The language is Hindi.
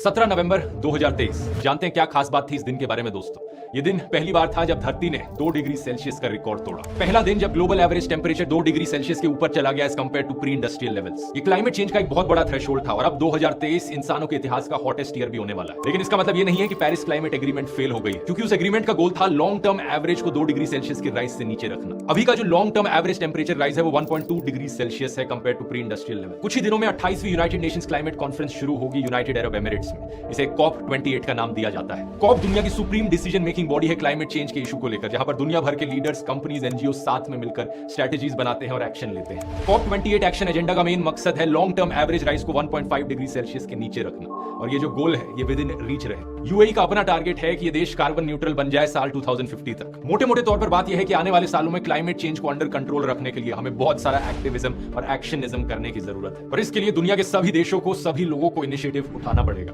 17 नवंबर 2023। जानते हैं क्या खास बात थी इस दिन के बारे में दोस्तों? ये दिन पहली बार था जब धरती ने 2 डिग्री सेल्सियस का रिकॉर्ड तोड़ा। पहला दिन जब global average temperature 2 degree Celsius के ऊपर चला गया as compare to pre industrial levels. ये क्लाइमेट चेंज का एक बहुत बड़ा थ्रेशोल्ड था और अब 2023 इंसानों के इतिहास का हॉटेस्ट ईयर भी होने वाला है। लेकिन इसका मतलब ये नहीं है कि पेरिस क्लाइमेट एग्रीमेंट फेल हो गई, क्योंकि उस एग्रीमेंट का गोल था लॉन्ग टर्म एवरेज को 2 डिग्री सेल्सियस की राइज से नीचे रखना। अभी का जो long term average temperature rise है वो 1.2 डिग्री सेल्सियस है compare to pre industrial level. कुछ ही दिनों में 28वीं यूनाइटेड नेशंस क्लाइमेट कॉन्फ्रेंस शुरू होगी यूनाइटेड अरब एमिरेट्स में। इसे COP28 का नाम दिया जाता है। COP दुनिया की सुप्रीम डिसीजन मेकिंग बॉडी है क्लाइमेट चेंज के इशू को लेकर, जहां पर दुनिया भर के लीडर्स, कंपनीज, एनजीओ साथ में मिलकर स्ट्रेटेजीज बनाते हैं और एक्शन लेते हैं। COP28 एक्शन एजेंडा का मेन मकसद है लॉन्ग टर्म एवरेज राइज को 1.5 डिग्री सेल्सियस के नीचे रखना, और ये जो गोल है ये विद इन रीच रहे। यूएई का अपना टारगेट है कि ये देश कार्बन न्यूट्रल बन जाए साल 2050 तक। मोटे मोटे तौर पर बात यह है कि आने वाले सालों में क्लाइमेट चेंज को अंडर कंट्रोल रखने के लिए हमें बहुत सारा एक्टिविज्म और एक्शनिज्म करने की जरूरत है, और इसके लिए दुनिया के सभी देशों को, सभी लोगों को इनिशिएटिव उठाना पड़ेगा।